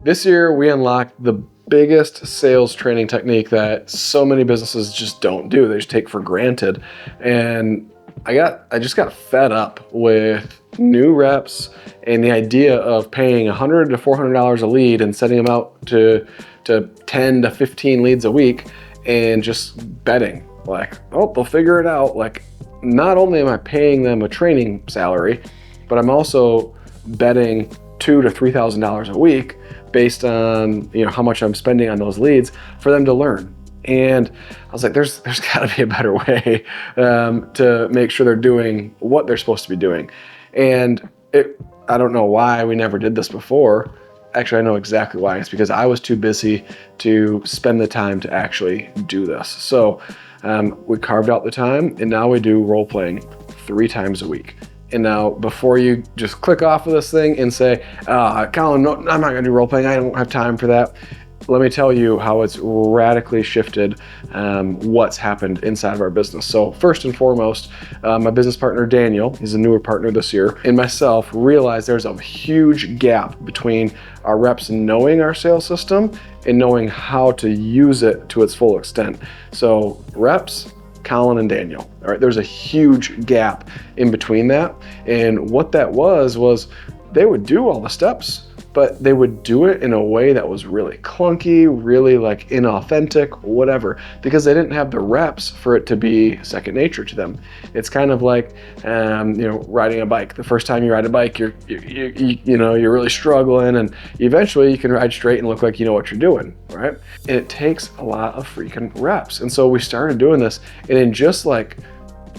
This year, we unlocked the biggest sales training technique that so many businesses just don't do. They just take for granted. And I just got fed up with new reps and the idea of paying $100 to $400 a lead and sending them out to 10 to 15 leads a week and just betting like, oh, they'll figure it out. Like, not only am I paying them a training salary, but I'm also betting $2,000 to $3,000 a week based on how much I'm spending on those leads for them to learn. And I was like, there's got to be a better way to make sure they're doing what they're supposed to be doing. And I don't know why we never did this before. Actually, I know exactly why. It's because I was too busy to spend the time to actually do this. So we carved out the time, and now we do role playing 3 times a week. And now, before you just click off of this thing and say, Colin, no, I'm not gonna do role playing, I don't have time for that. Let me tell you how it's radically shifted what's happened inside of our business. So first and foremost, my business partner, Daniel, he's a newer partner this year, and myself realized there's a huge gap between our reps knowing our sales system and knowing how to use it to its full extent. So reps, Colin and Daniel. All right, there's a huge gap in between that. And what that was they would do all the steps, but they would do it in a way that was really clunky, really like inauthentic, whatever, because they didn't have the reps for it to be second nature to them. It's kind of like, riding a bike. The first time you ride a bike, you're really struggling, and eventually you can ride straight and look like you know what you're doing, right? And it takes a lot of freaking reps. And so we started doing this, and in just like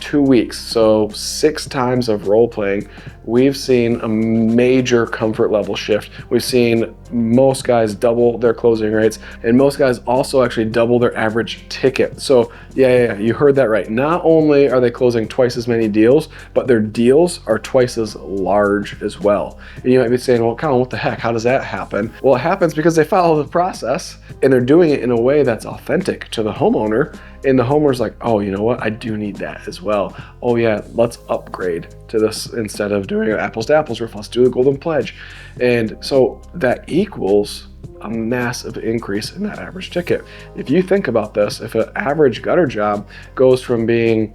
2 weeks, so 6 times of role playing, we've seen a major comfort level shift. We've seen most guys double their closing rates, and most guys also actually double their average ticket. So yeah, you heard that right. Not only are they closing twice as many deals, but their deals are twice as large as well. And you might be saying, well, Colin, what the heck? How does that happen? Well, it happens because they follow the process and they're doing it in a way that's authentic to the homeowner. And the homeowner's like, oh, you know what? I do need that as well. Oh yeah, let's upgrade to this instead of doing an apples to apples roof. Let's do the golden pledge. And so that equals a massive increase in that average ticket. If you think about this, if an average gutter job goes from being,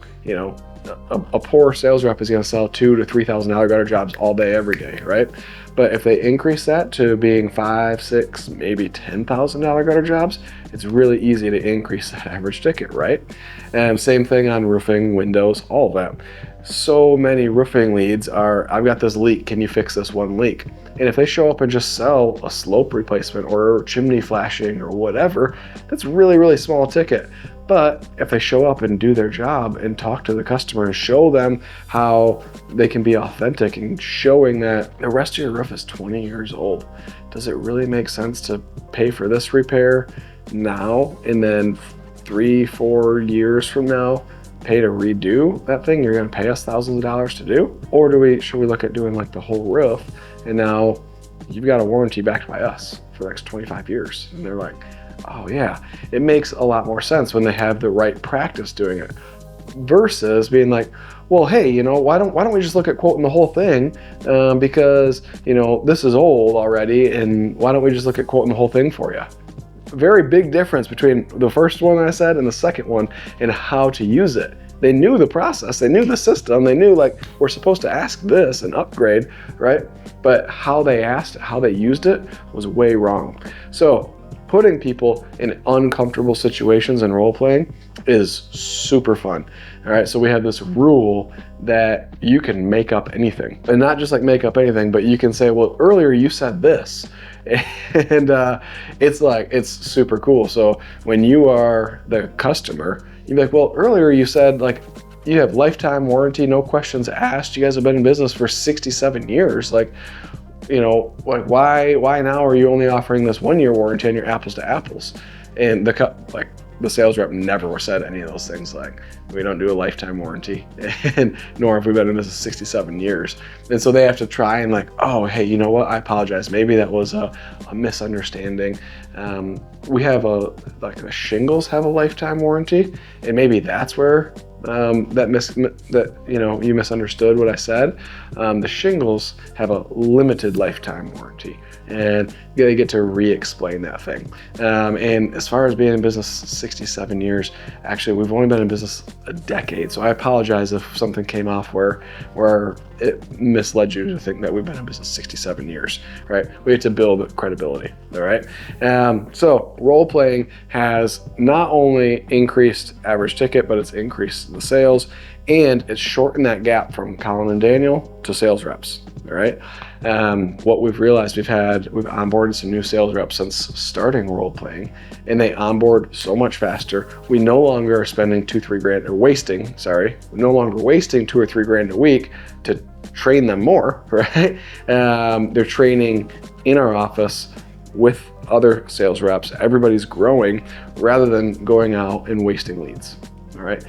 a poor sales rep is going to sell $2,000 to $3,000 gutter jobs all day, every day, right? But if they increase that to being $5,000, $6,000, maybe $10,000 gutter jobs, it's really easy to increase that average ticket, right? And same thing on roofing, windows, all of that. So many roofing leads are, I've got this leak, can you fix this one leak? And if they show up and just sell a slope replacement or chimney flashing or whatever, that's really, really small ticket. But if they show up and do their job and talk to the customer and show them how they can be authentic and showing that the rest of your roof is 20 years old, does it really make sense to pay for this repair now and then 3-4 years from now pay to redo that thing you're going to pay us thousands of dollars to do? Or should we look at doing like the whole roof, and now you've got a warranty backed by us for the next 25 years? And they're like, oh yeah, it makes a lot more sense when they have the right practice doing it, versus being like, well, hey, why don't we just look at quoting the whole thing, because this is old already, and why don't we just look at quoting the whole thing for you? Very big difference between the first one I said and the second one and how to use it. They knew the process, they knew the system, they knew like we're supposed to ask this and upgrade, right? But how they asked it, how they used it was way wrong. So putting people in uncomfortable situations and role playing is super fun. All right, so we have this rule that you can make up anything, and not just like make up anything, but you can say, well, earlier you said this, and it's super cool. So when you are the customer, you're like, well, earlier you said like you have lifetime warranty, no questions asked. You guys have been in business for 67 years. Like, like why now are you only offering this 1-year warranty on your apples to apples? And the sales rep never said any of those things, like, we don't do a lifetime warranty, and nor have we been in this 67 years. And so they have to try and like, oh, hey, you know what? I apologize. Maybe that was a misunderstanding. We have the shingles have a lifetime warranty, and maybe that's where that you misunderstood what I said. The shingles have a limited lifetime warranty, and you get to re-explain that thing. And as far as being in business 67 years, actually we've only been in business a decade, so I apologize if something came off where it misled you to think that we've been in business 67 years, right? We have to build credibility, all right? So role playing has not only increased average ticket, but it's increased the sales, and it's shortened that gap from Colin and Daniel to sales reps, all right? What we've realized, we've onboarded some new sales reps since starting role playing, and they onboard so much faster. We no longer are spending we're no longer wasting $2 or $3 grand a week to train them more, right? They're training in our office with other sales reps. Everybody's growing rather than going out and wasting leads. All right,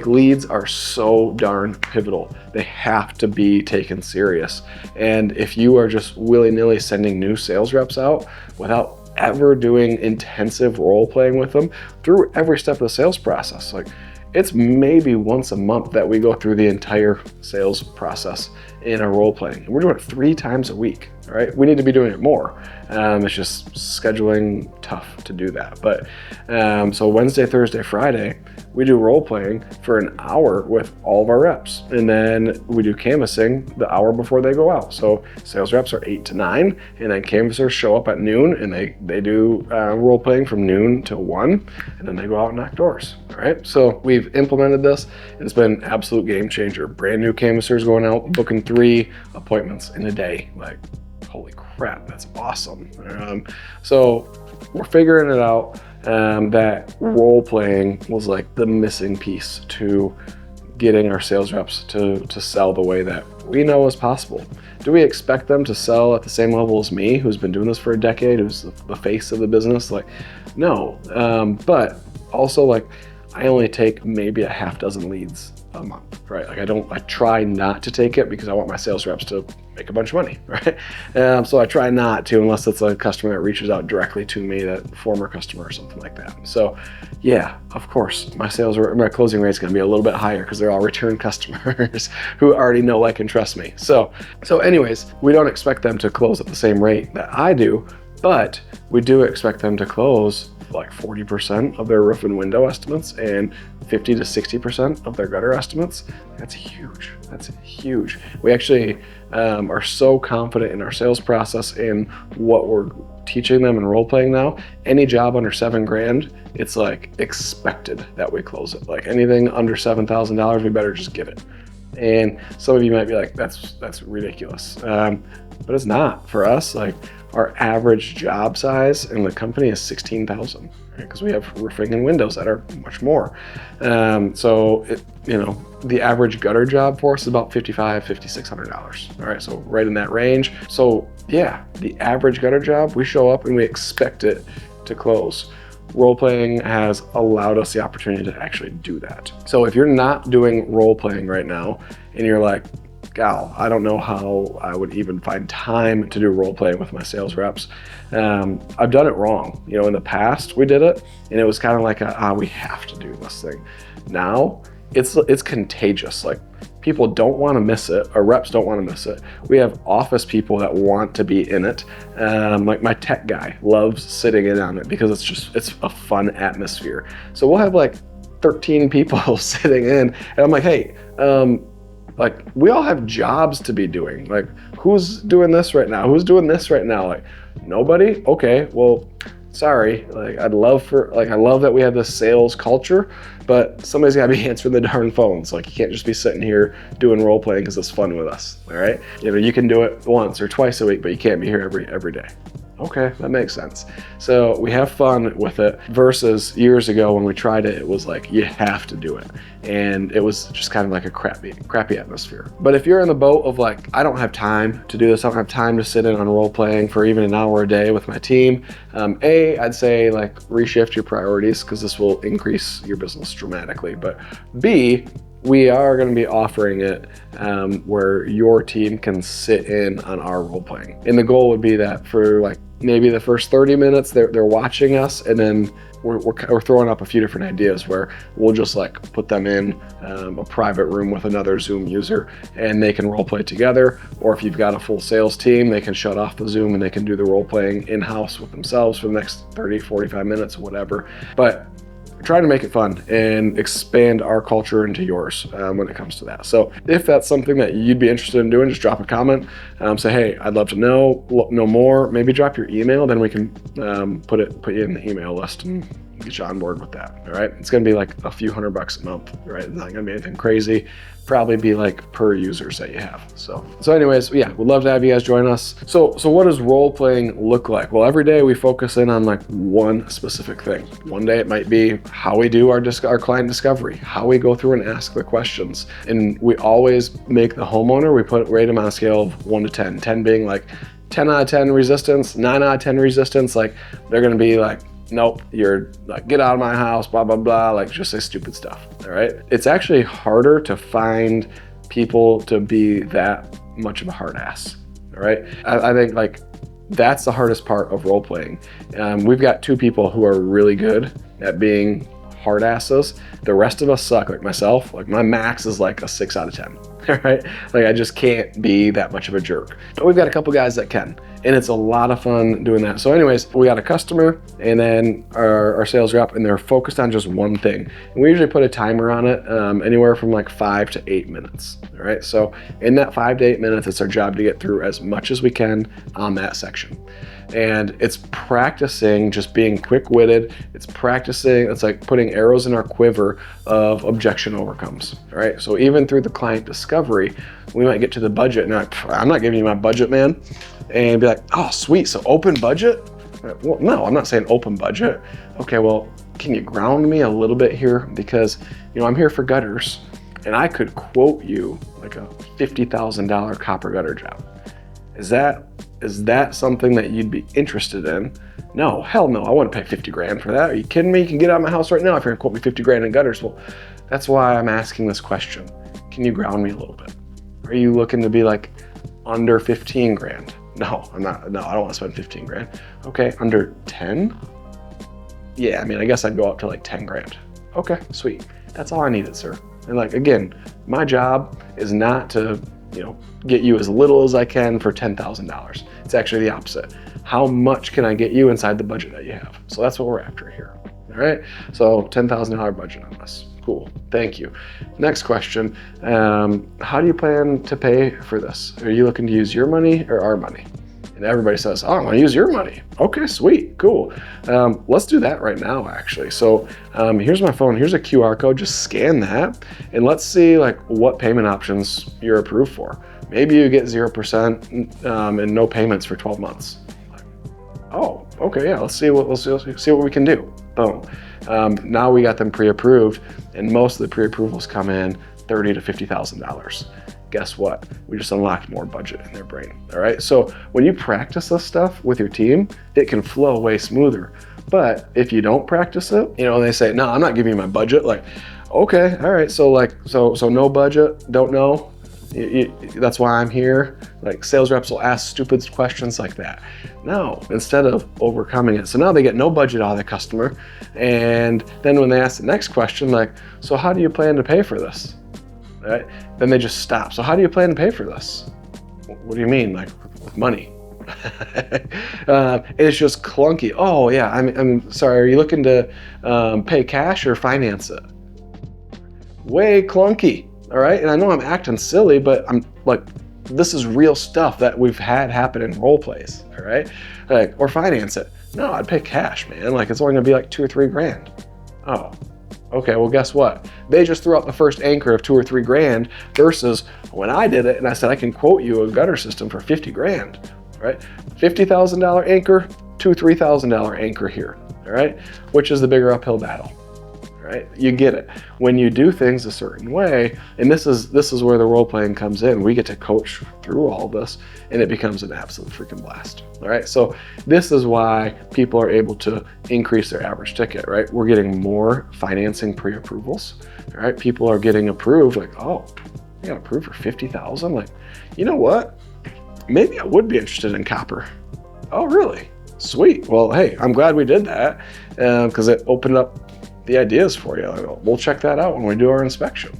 leads are so darn pivotal. They have to be taken serious. And if you are just willy-nilly sending new sales reps out without ever doing intensive role playing with them through every step of the sales process, like it's maybe once a month that we go through the entire sales process in our role playing. And we're doing it 3 times a week, all right? We need to be doing it more. It's just scheduling tough to do that. But so Wednesday, Thursday, Friday, we do role playing for an hour with all of our reps. And then we do canvassing the hour before they go out. So sales reps are 8 to 9, and then canvassers show up at noon, and they do role playing from noon to 1, and then they go out and knock doors, all right? So we've implemented this, and it's been an absolute game changer. Brand new canvassers going out, booking 3 appointments in a day. Like, holy crap, that's awesome. So we're figuring it out. That role playing was like the missing piece to getting our sales reps to sell the way that we know is possible. Do we expect them to sell at the same level as me, who's been doing this for a decade, who's the face of the business? Like, no. But also, like, I only take maybe a half dozen leads a month, right? Like I try not to take it because I want my sales reps to make a bunch of money, right? So I try not to, unless it's a customer that reaches out directly to me, that former customer or something like that. So yeah, of course, my closing rate is going to be a little bit higher because they're all return customers who already know, like, and trust me. So anyways, we don't expect them to close at the same rate that I do, but we do expect them to close like 40% of their roof and window estimates and 50 to 60% of their gutter estimates. That's huge. That's huge. We actually are so confident in our sales process and what we're teaching them and role playing now. Any job under $7 grand, it's like expected that we close it. Like anything under $7,000, we better just get it. And some of you might be like, that's ridiculous. But it's not for us. Like, our average job size in the company is 16,000, right? Because we have roofing and windows that are much more. So the average gutter job for us is about $5,500, $5,600. All right, so right in that range. So yeah, the average gutter job, we show up and we expect it to close. Role playing has allowed us the opportunity to actually do that. So if you're not doing role playing right now and you're like, gal, I don't know how I would even find time to do role playing with my sales reps. I've done it wrong. In the past we did it and it was kind of like we have to do this thing. Now it's contagious. Like, people don't want to miss it. Our reps don't want to miss it. We have office people that want to be in it. Like my tech guy loves sitting in on it because it's a fun atmosphere. So we'll have like 13 people sitting in and I'm like, hey, like, we all have jobs to be doing. Like, who's doing this right now? Who's doing this right now? Like, nobody? Okay, well, sorry. Like, I love that we have this sales culture, but somebody's got to be answering the darn phones. Like, you can't just be sitting here doing role playing because it's fun with us, all right? You can do it once or twice a week, but you can't be here every day. Okay, that makes sense. So we have fun with it versus years ago when we tried it, it was like, you have to do it. And it was just kind of like a crappy atmosphere. But if you're in the boat of like, I don't have time to do this, I don't have time to sit in on role playing for even an hour a day with my team, I'd say like reshift your priorities because this will increase your business dramatically. But B, we are going to be offering it where your team can sit in on our role playing. And the goal would be that for like maybe the first 30 minutes, they're watching us, and then we're throwing up a few different ideas where we'll just like put them in a private room with another Zoom user, and they can role play together. Or if you've got a full sales team, they can shut off the Zoom and they can do the role playing in-house with themselves for the next 30, 45 minutes or whatever. But trying to make it fun and expand our culture into yours when it comes to that. So if that's something that you'd be interested in doing, just drop a comment. Say, hey, I'd love to know more. Maybe drop your email, then we can put you in the email list and get you on board with that. All right, it's gonna be like a few $100 a month, right? It's not gonna be anything crazy. Probably be like per users that you have. So anyways, yeah, we'd love to have you guys join us. So what does role playing look like? Well, every day we focus in on like one specific thing. One day it might be how we do our client discovery, how we go through and ask the questions. And we always make the homeowner, we rate them on a scale of 1 to 10, 10 being like 10 out of 10 resistance, 9 out of 10 resistance. Like they're gonna be like, nope, you're like, get out of my house, blah, blah, blah, like just say stupid stuff, all right? It's actually harder to find people to be that much of a hard ass, all right? I think like that's the hardest part of role playing. We've got 2 people who are really good at being hard asses. The rest of us suck, like myself. Like my max is like a 6 out of 10, all right? Like I just can't be that much of a jerk. But we've got a couple guys that can. And it's a lot of fun doing that. So anyways, we got a customer and then our sales rep, and they're focused on just one thing. And we usually put a timer on it, anywhere from like 5 to 8 minutes. All right, so in that 5 to 8 minutes, it's our job to get through as much as we can on that section. And it's practicing just being quick-witted. It's practicing, it's like putting arrows in our quiver of objection overcomes, all right? So even through the client discovery, we might get to the budget and like, I'm not giving you my budget, man. And be like, oh, sweet, so open budget? Well, no, I'm not saying open budget. Okay, well, can you ground me a little bit here? Because, I'm here for gutters, and I could quote you like a $50,000 copper gutter job. Is that something that you'd be interested in? No, hell no, I wouldn't pay 50 grand for that. Are you kidding me? You can get out of my house right now if you're gonna quote me 50 grand in gutters. Well, that's why I'm asking this question. Can you ground me a little bit? Are you looking to be like under 15 grand? No, I'm not. No, I don't want to spend 15 grand. Okay, under 10? Yeah, I mean, I guess I'd go up to like 10 grand. Okay, sweet. That's all I needed, sir. And like, again, my job is not to, get you as little as I can for $10,000. It's actually the opposite. How much can I get you inside the budget that you have? So that's what we're after here. All right, so $10,000 budget on this. Cool, thank you. Next question, how do you plan to pay for this? Are you looking to use your money or our money? And everybody says, oh, I want to use your money. Okay, sweet, cool. Let's do that right now, actually. So here's my phone, here's a QR code, just scan that, and let's see like what payment options you're approved for. Maybe you get 0% and no payments for 12 months. Oh, okay, yeah, let's see what we can do. Boom. Now we got them pre-approved, and most of the pre-approvals come in $30,000 to $50,000. Guess what? We just unlocked more budget in their brain. All right. So when you practice this stuff with your team, it can flow way smoother. But if you don't practice it, they say, no, I'm not giving you my budget. Like, okay, all right. So so no budget, don't know. That's why I'm here. Like sales reps will ask stupid questions like that. No, instead of overcoming it. So now they get no budget out of the customer. And then when they ask the next question, like, so how do you plan to pay for this? Right? Then they just stop. So how do you plan to pay for this? What do you mean? Like with money? It's just clunky. Oh yeah, I'm sorry. Are you looking to pay cash or finance it? Way clunky. All right. And I know I'm acting silly, but I'm like, this is real stuff that we've had happen in role plays. All right. Like, or finance it. No, I'd pay cash, man. Like it's only gonna be like 2 or 3 grand. Oh, okay. Well, guess what? They just threw out the first anchor of 2 or 3 grand versus when I did it and I said, I can quote you a gutter system for 50 grand, right? $50,000 anchor, $2,000, $3,000 anchor here. All right. Which is the bigger uphill battle. All right? You get it. When you do things a certain way, and this is where the role playing comes in. We get to coach through all this, and it becomes an absolute freaking blast. All right. So this is why people are able to increase their average ticket, right? We're getting more financing pre-approvals. All right. People are getting approved, like, oh, I got approved for 50,000. Like, you know what? Maybe I would be interested in copper. Oh, really? Sweet. Well, hey, I'm glad we did that because it opened up the ideas for you. We'll check that out when we do our inspection.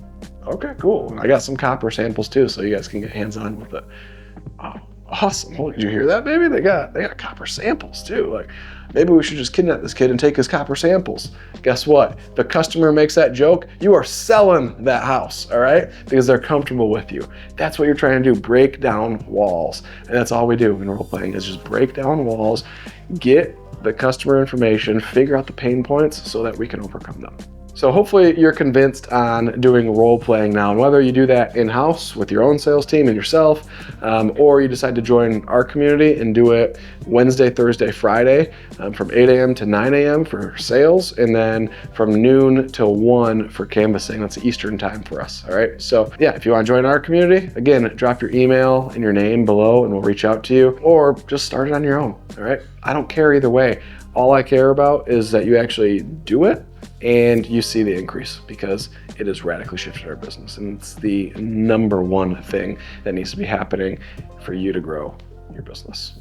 Okay, cool. I got some copper samples too, so you guys can get hands-on with it. Oh, awesome. Well, did you hear that, baby? They got copper samples too. Like, maybe we should just kidnap this kid and take his copper samples. Guess what? The customer makes that joke, you are selling that house, all right? Because they're comfortable with you. That's what you're trying to do, break down walls. And that's all we do in role playing is just break down walls, get the customer information, figure out the pain points so that we can overcome them. So hopefully you're convinced on doing role playing now, and whether you do that in-house with your own sales team and yourself, or you decide to join our community and do it Wednesday, Thursday, Friday, from 8 a.m. to 9 a.m. for sales, and then from noon till 1 for canvassing. That's Eastern time for us, all right? So yeah, if you wanna join our community, again, drop your email and your name below and we'll reach out to you, or just start it on your own, all right? I don't care either way. All I care about is that you actually do it and you see the increase, because it has radically shifted our business. And it's the number one thing that needs to be happening for you to grow your business.